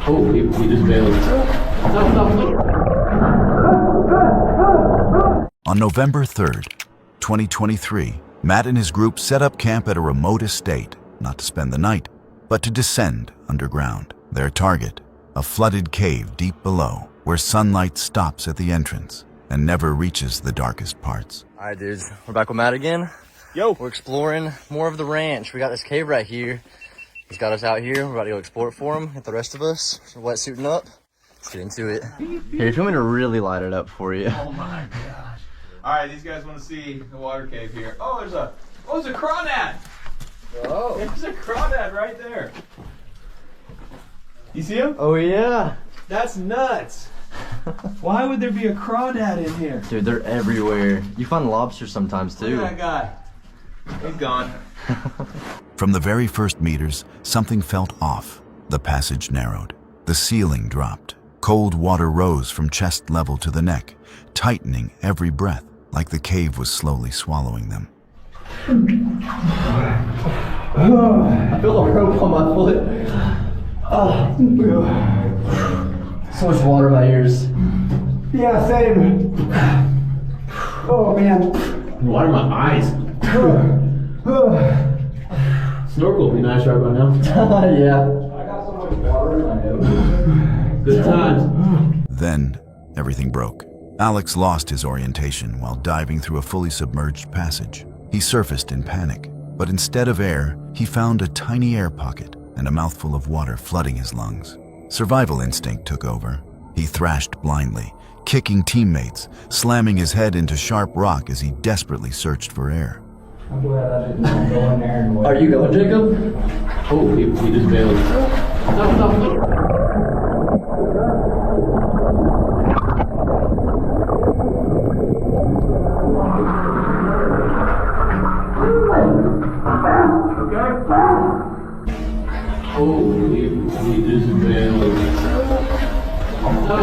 Oh, he just bailed. No. On November 3rd, 2023, Matt and his group set up camp at a remote estate, not to spend the night, but to descend underground. Their target, a flooded cave deep below, where sunlight stops at the entrance and never reaches the darkest parts. All right, dudes, we're back with Matt again. Yo. We're exploring more of the ranch. We got this cave right here. He's got us out here. We're about to go explore it for him. Get the rest of us wetsuiting up. Let's get into it. Here, if you want me to really light it up for you. Oh my gosh. All right, these guys want to see the water cave here. Oh, there's a crawdad. Oh. There's a crawdad right there. You see him? Oh yeah. That's nuts. Why would there be a crawdad in here? Dude, they're everywhere. You find lobsters sometimes too. Look at that guy. He's gone. From the very first meters, something felt off. The passage narrowed. The ceiling dropped. Cold water rose from chest level to the neck, tightening every breath, like the cave was slowly swallowing them. I feel a rope on my foot. So much water in my ears. Yeah, same. Oh man. Water in my eyes. Snorkel would be nice right about now. Yeah. I got so much water in my nose. Good times. Then, everything broke. Alex lost his orientation while diving through a fully submerged passage. He surfaced in panic, but instead of air, he found a tiny air pocket and a mouthful of water flooding his lungs. Survival instinct took over. He thrashed blindly, kicking teammates, slamming his head into sharp rock as he desperately searched for air. I'm glad I didn't go in there and wait. Are you going, Jacob? Oh, he just bailed. No. Oh, he just bailed. No.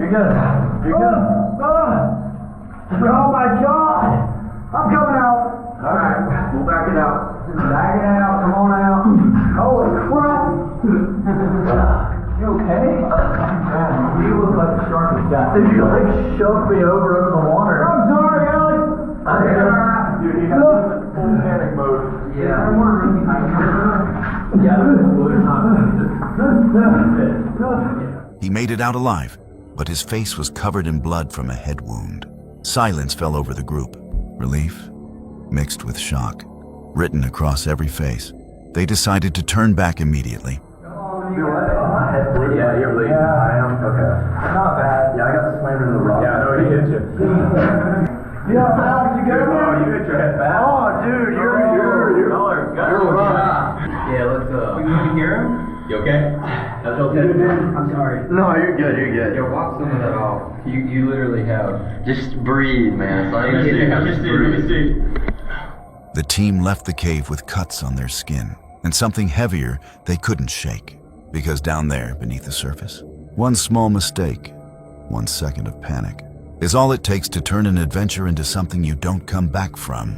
You're good. Oh my god! I'm coming out. Alright, we'll back it out. Back it out, come on out. Holy crap! You okay? You look like the sharkest guy. Did you like shove me over the water? I'm sorry, Alex! Dude, he has full panic mode. Yeah. He made it out alive, but his face was covered in blood from a head wound. Silence fell over the group. Relief, mixed with shock, written across every face. They decided to turn back immediately. Yeah, you're bleeding. Yeah, I am. Okay. Not bad. Yeah, I got slammed into the rock. Yeah, no, he hit you. Yeah, Alex, you good? Oh, you hit your head back. Oh, dude, you're Yeah, let's Can you hear him? You okay? That's okay. I'm sorry. No, you're good, you're good. Yo, walk some of that off. You literally have. Just breathe, man. It's not Let me even see. The team left the cave with cuts on their skin and something heavier they couldn't shake. Because down there, beneath the surface, one small mistake, 1 second of panic, is all it takes to turn an adventure into something you don't come back from.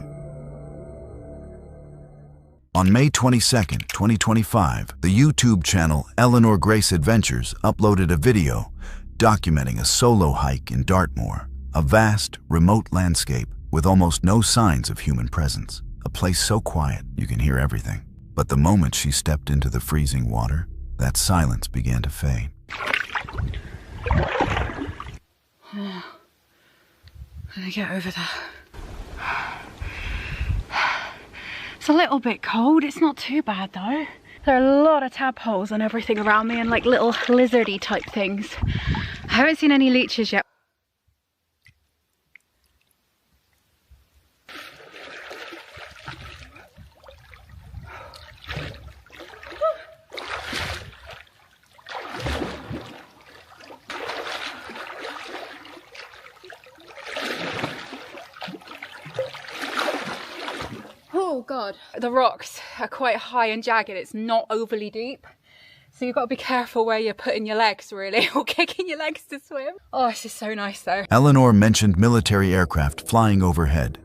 On May 22nd, 2025, the YouTube channel Eleanor Grace Adventures uploaded a video documenting a solo hike in Dartmoor, a vast, remote landscape with almost no signs of human presence, a place so quiet you can hear everything. But the moment she stepped into the freezing water, that silence began to fade. Let me get over that. It's a little bit cold. It's not too bad though. There are a lot of tadpoles and everything around me and like little lizardy type things. I haven't seen any leeches yet. Oh God, the rocks are quite high and jagged. It's not overly deep. So you've got to be careful where you're putting your legs, really, or kicking your legs to swim. Oh, this is so nice, though. Eleanor mentioned military aircraft flying overhead,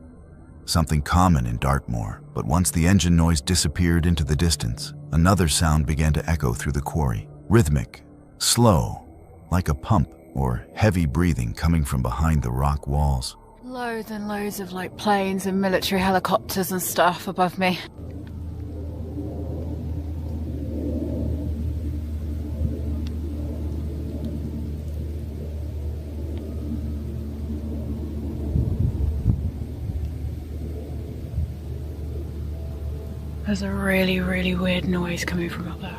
something common in Dartmoor. But once the engine noise disappeared into the distance, another sound began to echo through the quarry. Rhythmic, slow, like a pump or heavy breathing coming from behind the rock walls. Loads and loads of like planes and military helicopters and stuff above me. There's a really, really weird noise coming from up there.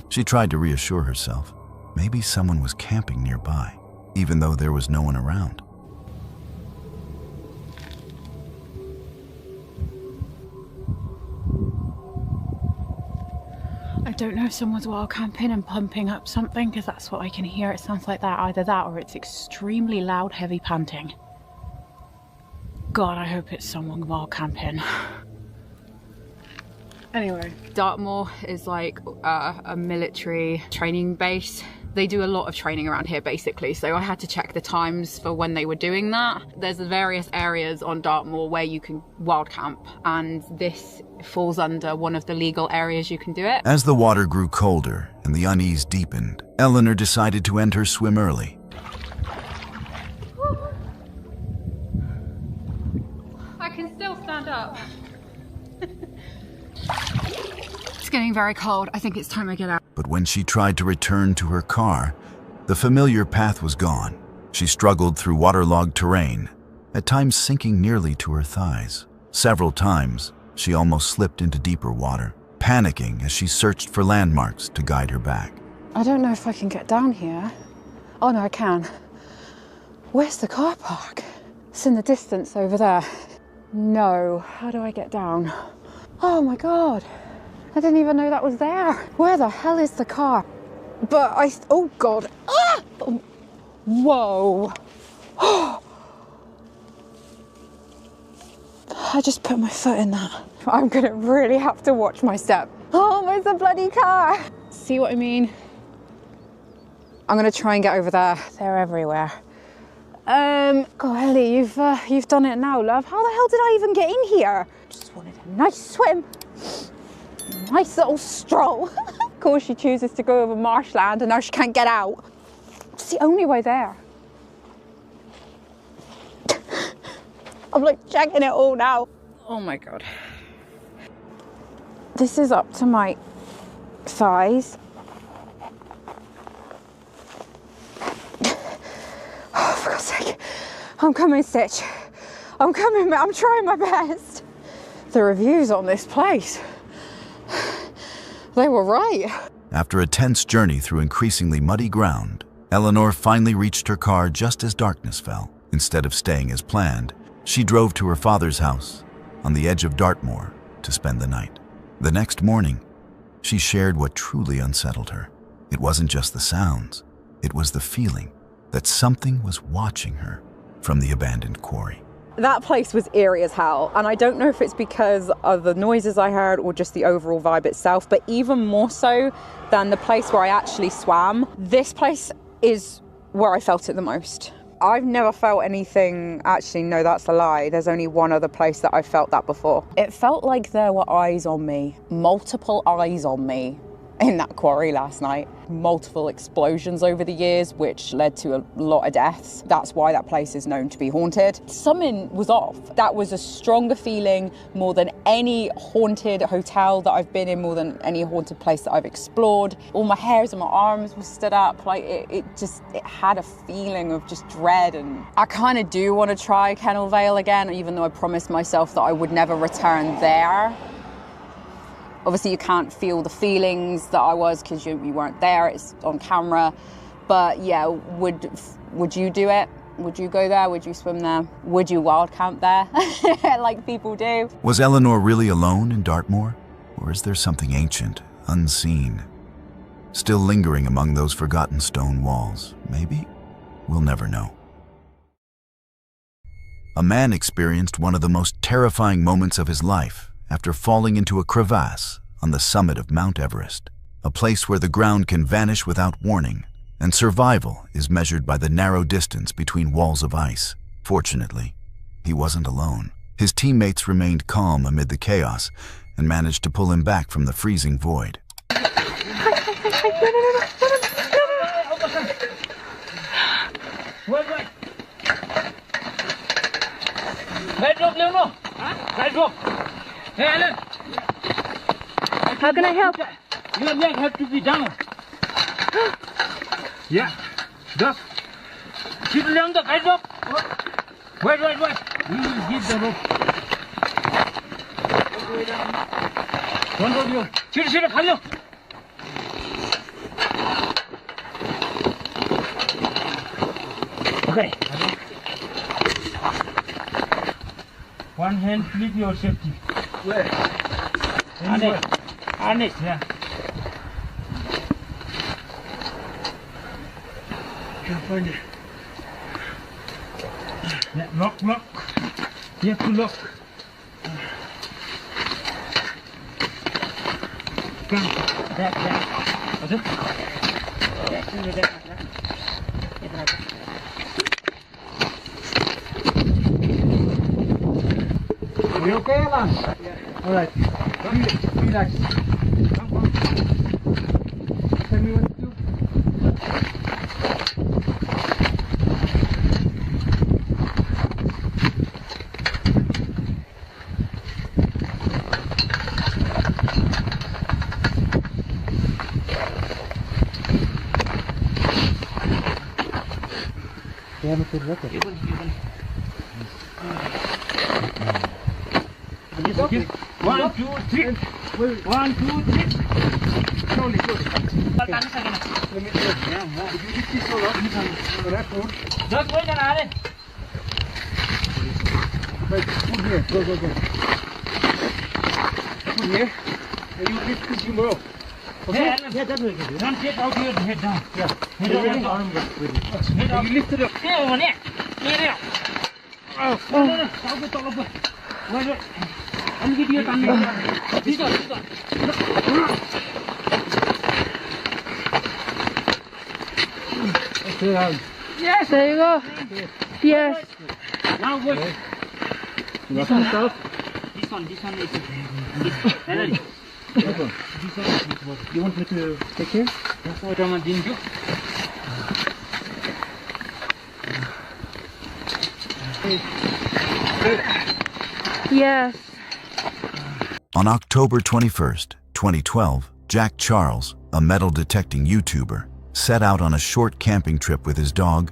She tried to reassure herself. Maybe someone was camping nearby, even though there was no one around. I don't know if someone's wild camping and pumping up something, because that's what I can hear. It sounds like that. Either that or it's extremely loud, heavy panting. God, I hope it's someone wild camping. Anyway, Dartmoor is like a military training base. They do a lot of training around here, basically, so I had to check the times for when they were doing that. There's various areas on Dartmoor where you can wild camp, and this falls under one of the legal areas you can do it. As the water grew colder and the unease deepened, Eleanor decided to end her swim early. I can still stand up. It's getting very cold. I think it's time I get out. But when she tried to return to her car, the familiar path was gone. She struggled through waterlogged terrain, at times sinking nearly to her thighs. Several times, she almost slipped into deeper water, panicking as she searched for landmarks to guide her back. I don't know if I can get down here. Oh no, I can. Where's the car park? It's in the distance over there. No, how do I get down? Oh my God, I didn't even know that was there. Where the hell is the car? But oh God, ah! Whoa. I just put my foot in that. I'm gonna really have to watch my step. Oh, where's the bloody car? See what I mean? I'm gonna try and get over there. They're everywhere. God, Ellie, you've done it now, love. How the hell did I even get in here? Just wanted a nice swim. Nice little stroll. Of course she chooses to go over marshland and now she can't get out. It's the only way there. I'm like checking it all now. Oh my God. This is up to my thighs. Oh, for God's sake. I'm coming, Stitch. I'm coming, I'm trying my best. The reviews on this place, they were right. After a tense journey through increasingly muddy ground, Eleanor finally reached her car just as darkness fell. Instead of staying as planned, she drove to her father's house on the edge of Dartmoor to spend the night. The next morning, she shared what truly unsettled her. It wasn't just the sounds, it was the feeling that something was watching her from the abandoned quarry. That place was eerie as hell, and I don't know if it's because of the noises I heard or just the overall vibe itself, but even more so than the place where I actually swam, this place is where I felt it the most. I've never felt anything, actually no, that's a lie. There's only one other place that I felt that before. It felt like there were eyes on me, multiple eyes on me in that quarry last night. Multiple explosions over the years, which led to a lot of deaths. That's why that place is known to be haunted. Something was off. That was a stronger feeling more than any haunted hotel that I've been in, more than any haunted place that I've explored. All my hairs on my arms were stood up. Like it had a feeling of just dread. And I kind of do want to try Kennel Vale again, even though I promised myself that I would never return there. Obviously, you can't feel the feelings that I was because you weren't there. It's on camera. But yeah, would you do it? Would you go there? Would you swim there? Would you wild camp there like people do? Was Eleanor really alone in Dartmoor? Or is there something ancient, unseen, still lingering among those forgotten stone walls? Maybe? We'll never know. A man experienced one of the most terrifying moments of his life after falling into a crevasse on the summit of Mount Everest, a place where the ground can vanish without warning, and survival is measured by the narrow distance between walls of ice. Fortunately, he wasn't alone. His teammates remained calm amid the chaos and managed to pull him back from the freezing void. How can I help? Your leg have to be down. Yeah, just sit down the guide rope. Wait. We will give the rope. One of you. Sit, follow. Okay. One hand, flip your safety. Where? Harness, yeah. Find it. Yeah, lock. You have to lock. Come, back. What's it? Are you okay, Alan? Yeah. All right. Relax. Come. Tell me what to do. Okay. 1, 2, 3. 1, 2, 3. Slowly. Just wait an hour. Wait, put here. Go. Put here. And you lift this rope. Okay? Yeah, that way. Don't get out here, head down. Yeah. Head down. Head out. You lift it up. Here. Oh. No. Wait. I'm giving you a time. This one. Yes, there you go. Yes. Now wait. This one stuff. This one is ready. This one. You want me to take care? That's what I'm doing. Yes. On October 21st, 2012, Jack Charles, a metal detecting YouTuber, set out on a short camping trip with his dog,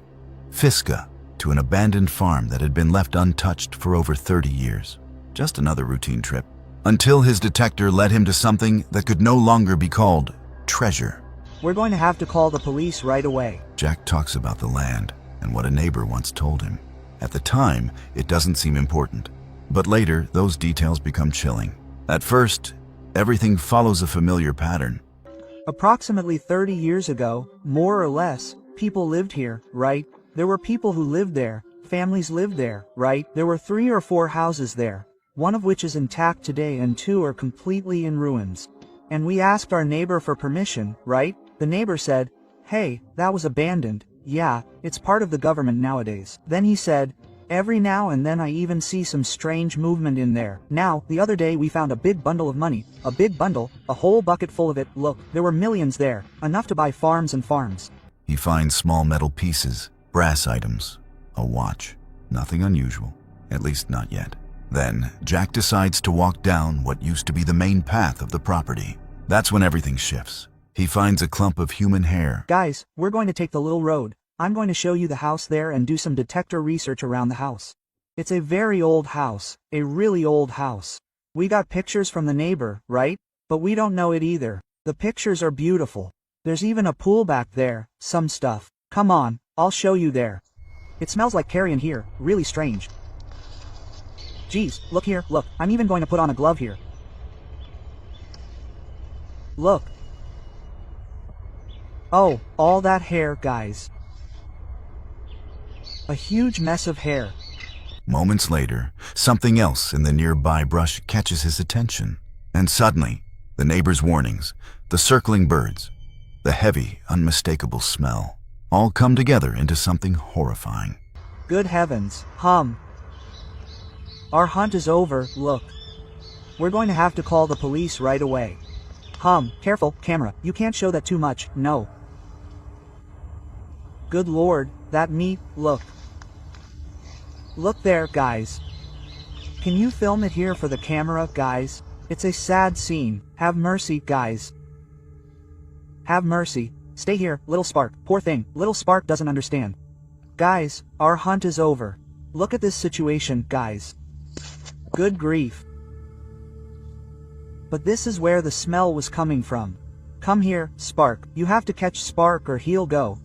Fiska, to an abandoned farm that had been left untouched for over 30 years. Just another routine trip, until his detector led him to something that could no longer be called treasure. We're going to have to call the police right away. Jack talks about the land and what a neighbor once told him. At the time, it doesn't seem important, but later, those details become chilling. At first, everything follows a familiar pattern. Approximately 30 years ago, more or less, people lived here, right? There were people who lived there, families lived there, right? There were 3 or 4 houses there, one of which is intact today and 2 are completely in ruins. And we asked our neighbor for permission, right? The neighbor said, "Hey, that was abandoned. Yeah, it's part of the government nowadays." Then he said, "Every now and then I even see some strange movement in there." Now, the other day we found a big bundle of money. A big bundle, a whole bucket full of it. Look, there were millions there, enough to buy farms and farms. He finds small metal pieces, brass items, a watch. Nothing unusual, at least not yet. Then, Jack decides to walk down what used to be the main path of the property. That's when everything shifts. He finds a clump of human hair. Guys, we're going to take the little road. I'm going to show you the house there and do some detector research around the house. It's a very old house, a really old house. We got pictures from the neighbor, right? But we don't know it either. The pictures are beautiful. There's even a pool back there, some stuff. Come on, I'll show you there. It smells like carrion here, really strange. Geez, look here, look, I'm even going to put on a glove here. Look. Oh, all that hair, guys. A huge mess of hair. Moments later, something else in the nearby brush catches his attention. And suddenly, the neighbor's warnings, the circling birds, the heavy, unmistakable smell, all come together into something horrifying. Good heavens, Our hunt is over, look. We're going to have to call the police right away. Careful, camera, you can't show that too much, no. Good lord, that meat, look. Look there, guys. Can you film it here for the camera, guys? It's a sad scene. Have mercy, guys. Have mercy. Stay here, little Spark. Poor thing, little Spark doesn't understand. Guys, our hunt is over. Look at this situation, guys. Good grief. But this is where the smell was coming from. Come here, Spark. You have to catch Spark or he'll go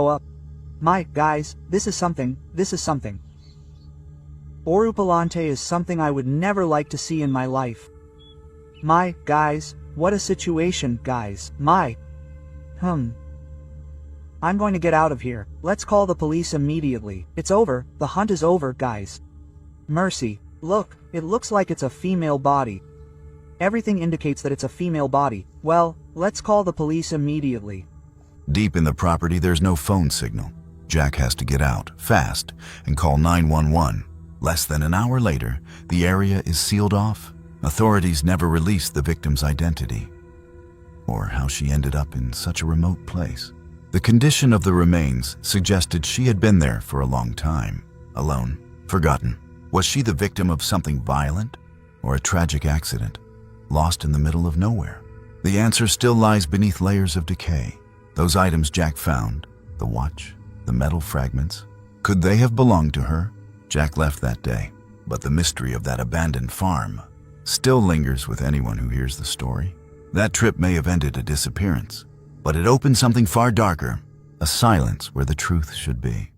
up. My, guys, this is something. Orupalante is something I would never like to see in my life. My, guys, what a situation, guys. I'm going to get out of here. Let's call the police immediately. It's over, the hunt is over, guys. Mercy, look, it looks like it's a female body. Everything indicates that it's a female body. Well, let's call the police immediately. Deep in the property, there's no phone signal. Jack has to get out, fast, and call 911. Less than an hour later, the area is sealed off. Authorities never released the victim's identity, or how she ended up in such a remote place. The condition of the remains suggested she had been there for a long time, alone, forgotten. Was she the victim of something violent, or a tragic accident, lost in the middle of nowhere? The answer still lies beneath layers of decay. Those items Jack found, the watch, the metal fragments, could they have belonged to her? Jack left that day, but the mystery of that abandoned farm still lingers with anyone who hears the story. That trip may have ended a disappearance, but it opened something far darker, a silence where the truth should be.